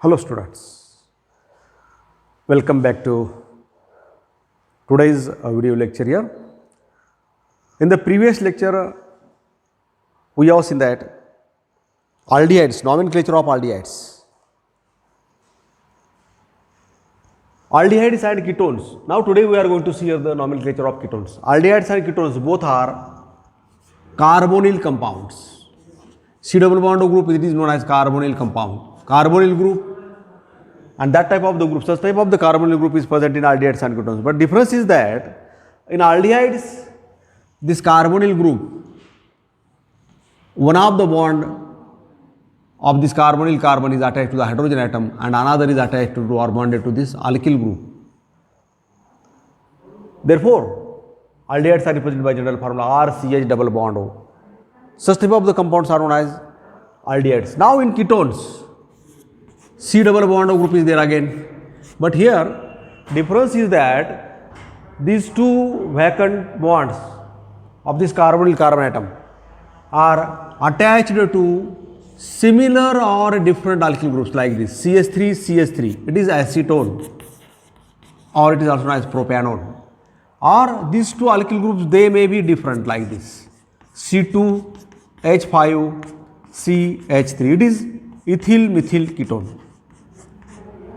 Hello students, welcome back to today's video lecture here. In the previous lecture, we have seen that aldehydes, nomenclature of aldehydes. Aldehydes and ketones. Now today we are going to see here the nomenclature of ketones. Aldehydes and ketones both are carbonyl compounds. C double bond group, it is known as carbonyl compound. Carbonyl group, and that type of the group, such type of the carbonyl group is present in aldehydes and ketones. But difference is that in aldehydes, this carbonyl group, one of the bond of this carbonyl carbon is attached to the hydrogen atom and another is attached to or bonded to this alkyl group. Therefore, aldehydes are represented by general formula RCH double bond O. Such type of the compounds are known as aldehydes. Now in ketones, C double bond O group is there again, but here difference is that these two vacant bonds of this carbonyl carbon atom are attached to similar or different alkyl groups like this CH3 CH3. It is acetone or it is also known as propanone. Or these two alkyl groups, they may be different like this C2 H5 CH3. It is ethyl methyl ketone.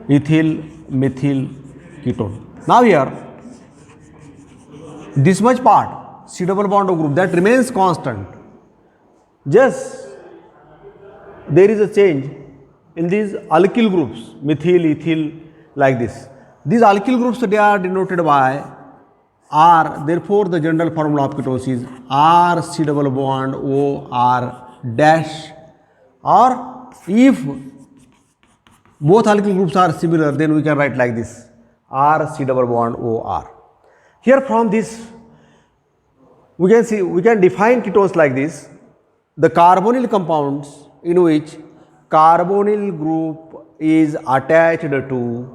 Ethyl methyl ketone. Now here this much part C double bond O group that remains constant. Just there is a change in these alkyl groups, methyl, ethyl, like this. These alkyl groups, they are denoted by R. Therefore, the general formula of ketones is R C double bond O R dash. Or if both alkyl groups are similar, then we can write like this R C double bond O R. Here from this, we can define ketones like this: the carbonyl compounds in which carbonyl group is attached to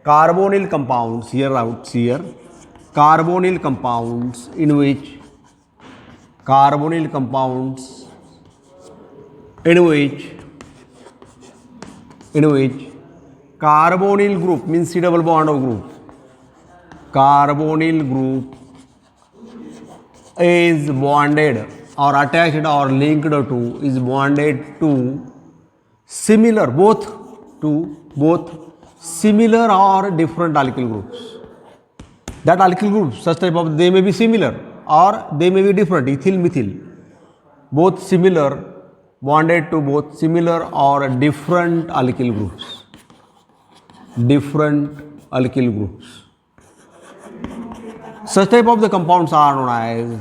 carbonyl compounds, carbonyl compounds in which carbonyl group means C double bond O group, carbonyl group is bonded or attached or linked to, is bonded to similar, both similar or different alkyl groups. That alkyl groups, such type of, they may be similar or they may be different, ethyl methyl, both similar, bonded to both similar or different alkyl groups. Such type of the compounds are known as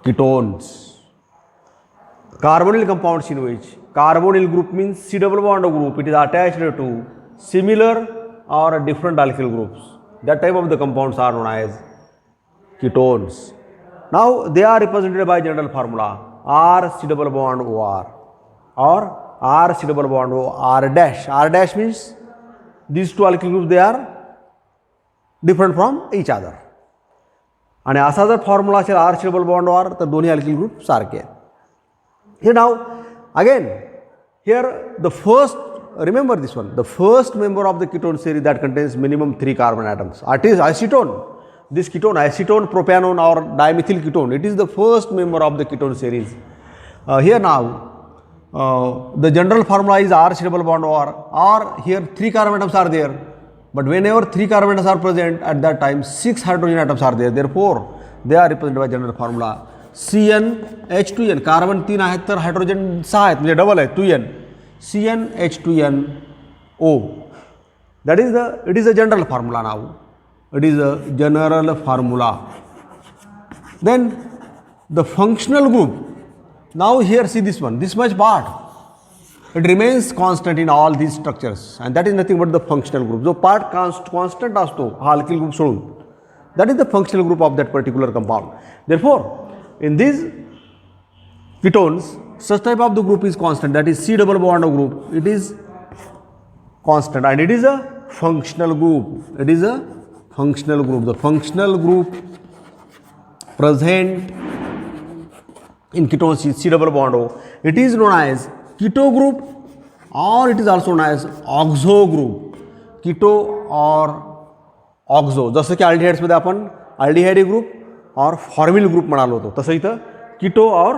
ketones. Carbonyl compounds in which carbonyl group means C double bond O group, it is attached to similar or different alkyl groups. That type of the compounds are known as ketones. Now they are represented by general formula R C double bond O R or R C double bond O R dash. R dash means these two alkyl groups, they are different from each other. आणि असा जर formula असेल R C double bond R तर दोन्ही alkyl group सारखे आहेत. हे नाव again here the first, remember this one, the first member of the ketone series that contains minimum 3 carbon atoms. It is acetone. This ketone, acetone, propanone or dimethyl ketone, it is the first member of the ketone series. Here now the general formula is R C double bond or here 3 carbon atoms are there. But whenever 3 carbon atoms are present, at that time 6 hydrogen atoms are there. Therefore, they are represented by general formula CnH2n. Carbon 3 आहेत तर hydrogen 6 आहेत म्हणजे double आहे 2n. CnH2nO. That is it is a general formula now. It is a general formula. Then the functional group. Now here see this one, this much part. It remains constant in all these structures and that is nothing but the functional group. जो part constant असतो हा alkyl group सोडून, that is the functional group of that particular compound. Therefore, in these ketones, such type of the group is constant, that is C double bond O group. It is constant and it is a functional group. It is a functional group. The functional group present in ketones is C double bond O. It is known as keto group or it is also known as oxo group, keto और oxo. जसं की अल्डिहाइड्समध्ये आपण aldehyde group और formyl group म्हणालो होतो, तसं इथं कीटो और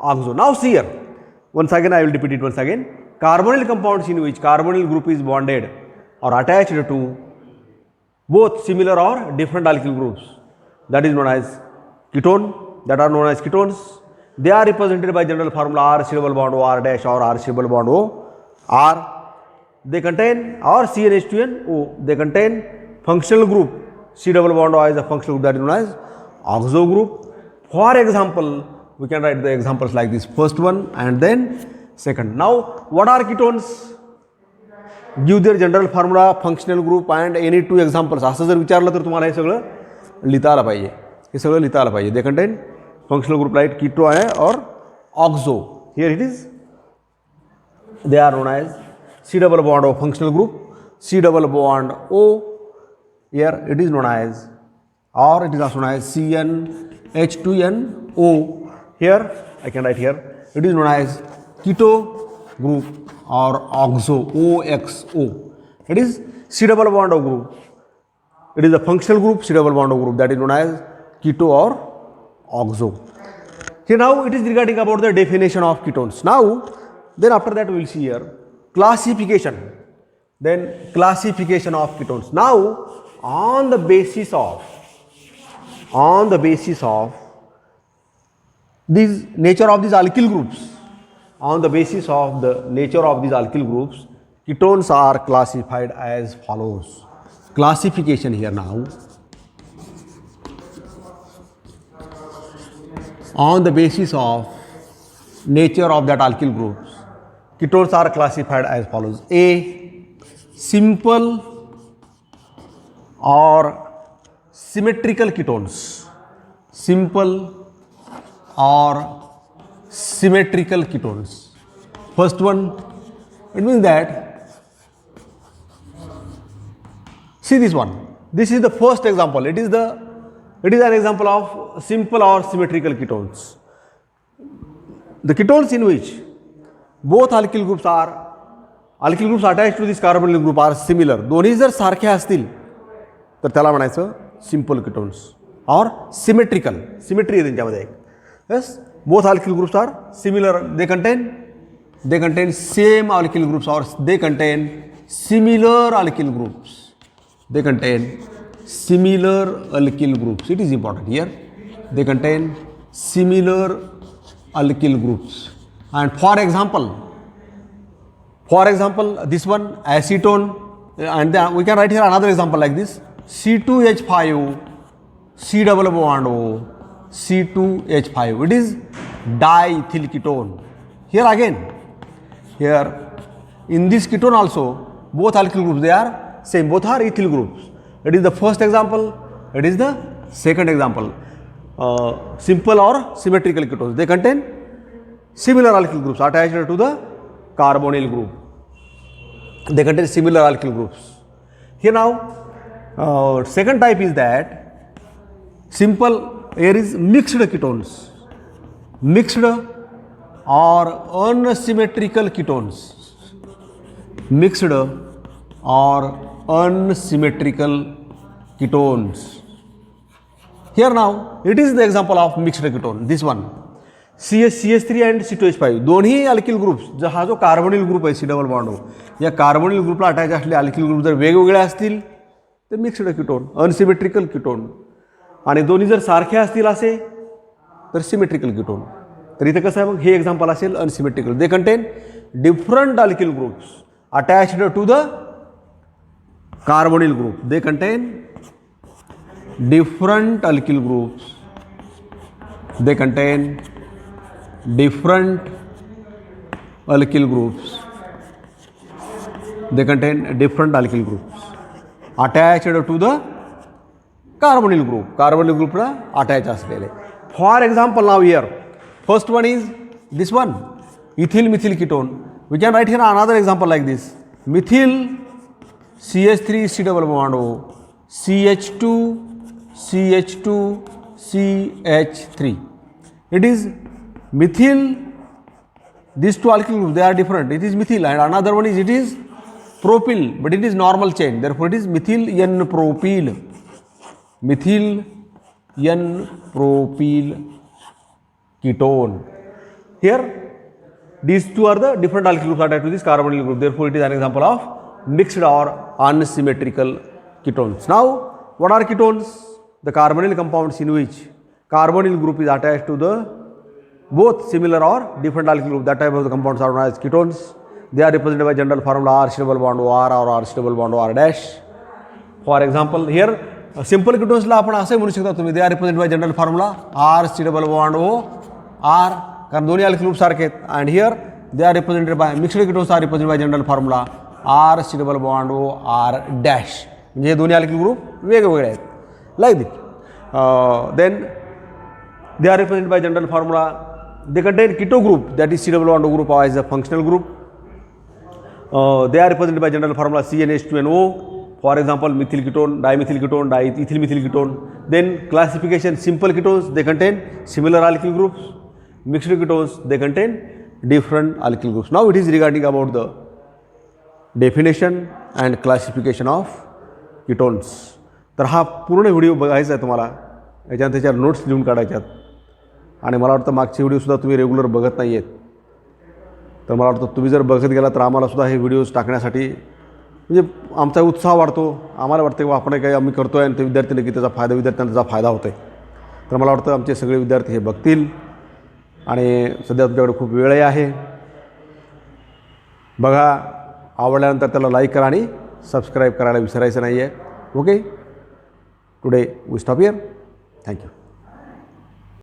oxo. Now see here once again I will repeat it once again. Carbonyl compounds in which carbonyl group is bonded or attached to both similar or different alkyl groups, that is known as ketone, that are known as ketones. They are represented by general formula R C double bond O R dash or R C double bond O R. They contain or CnH2nO. They contain functional group C double bond O is a functional group, that is known as oxo group. For example, we can write the examples like this, first one and then second. Now what are ketones? Give their general formula, functional group and any two examples. असं जर विचारलं तर तुम्हाला हे सगळं लिहिता आलं पाहिजे, हे सगळं लिहिता आलं पाहिजे. They contain functional group like keto आहे और oxo. Here it is, they are known as C double bond O functional group, C double bond O. Here it is known as, or it is also known as CnH2nO. Here I can write here, it is known as keto group or oxo, OXO. It is C double bond O group. It is a functional group, C double bond O group, that is known as keto or oxo. Here now it is regarding about the definition of ketones. Now then after that we will see here classification. Then classification of ketones. Now on the basis of this nature of these alkyl groups, on the basis of the nature of these alkyl groups, ketones are classified as follows. Classification here now. On the basis of nature of that alkyl groups, ketones are classified as follows. A, simple or symmetrical ketones. Simple or symmetrical ketones. First one, it means that, see this one, this is the first example. It is an example of simple or symmetrical ketones. The ketones in which both alkyl groups attached to this carbonyl group are similar. दोन्ही जर सारखे असतील तर त्याला म्हणायचं simple ketones or symmetrical. Symmetry आहे त्यांच्यामध्ये एक. Yes, both alkyl groups are similar. They contain same alkyl groups or they contain similar alkyl groups. They contain similar alkyl groups. It is important here. They contain similar alkyl groups. And for example, this one acetone, and then we can write here another example like this: C2H5, C double bond O, C2H5. It is diethyl ketone. Here again, here in this ketone also, both alkyl groups, they are same, both are ethyl groups. It is the first example, it is the second example. Simple or symmetrical ketones, they contain similar alkyl groups attached to the carbonyl group. They contain similar alkyl groups. Here now, second type is that simple, here is mixed ketones. Mixed or unsymmetrical ketones. Mixed or unsymmetrical ketones. Here now, it is the example of mixed ketone. This one, CH3 and C2H5. दोन्ही alkyl groups, हा जो carbonyl group आहे सी double bond या carbonyl ग्रुपला attach असलेले alkyl group जर वेगवेगळे असतील तर मिक्स्ड कीटोन, अनसिमेट्रिकल कीटोन. आणि दोन्ही जर सारखे असतील असे तर सिमेट्रिकल कीटोन. तर इथे कसं आहे मग हे एक्झाम्पल असेल unsymmetrical. They contain different alkyl groups attached to the carbonyl group. They contain different alkyl groups. They contain different alkyl groups. They contain different alkyl groups attached to the carbonyl group. Carbonyl group La attached असलेले. For example, now here first one is this one, ethyl methyl ketone. We can write here another example like this: methyl CH3 C double bond O, CH2 CH2 CH3. It is methyl these two alkyl groups, they are different. It is methyl and another one is, it is propyl, but it is normal chain. Therefore, it is methyl N-propyl. Methyl N-propyl ketone. Here, these two are the different alkyl groups attached to this carbonyl group. Therefore, it is an example of mixed or unsymmetrical ketones. Now, what are ketones? The carbonyl compounds in which carbonyl group is attached to the both similar or different alkyl group. That type of the compounds are known as ketones. They are represented by general formula R C double bond O R or R C double bond O R dash. For example, here simple ketones ला आपण असे म्हणू शकता तुम्ही, they are represented by general formula R C double bond O R, कारण दोन्ही alkyl group सारखे आहेत. And here they are represented by mixed ketones are represented by general formula R C double bond O R dash. म्हणजे हे दोन्ही alkyl group वेगवेगळे आहेत. Like this. Then they are represented by general formula. They contain keto group, that is C double bond O group as a functional group. They are represented by general formula CnH2nO. For example, methyl ketone, dimethyl ketone, diethyl methyl ketone. Then classification, simple ketones, they contain similar alkyl groups. Mixed ketones, they contain different alkyl groups. Now it is regarding about the definition and classification of ketones. तर हा पूर्ण video बघायचा आहे तुम्हाला, याच्यात त्याच्या notes लिहून काढायच्यात. आणि मला वाटतं मागचे व्हिडिओसुद्धा तुम्ही रेग्युलर बघत नाही आहेत. तर मला वाटतं तुम्ही जर बघत गेला तर आम्हालासुद्धा हे व्हिडिओज टाकण्यासाठी म्हणजे आमचा उत्साह वाढतो. आम्हाला वाटतं की आपण काही आम्ही करतो आहे आणि ते विद्यार्थी नक्की त्याचा फायदा, विद्यार्थ्यांना त्याचा फायदा होतो आहे. तर मला वाटतं आमचे सगळे विद्यार्थी हे बघतील. आणि सध्या तुमच्याकडे खूप वेळही आहे. बघा, आवडल्यानंतर त्याला लाईक करा आणि सबस्क्राईब करायला विसरायचं नाही आहे. Okay, today we stop here. Thank you.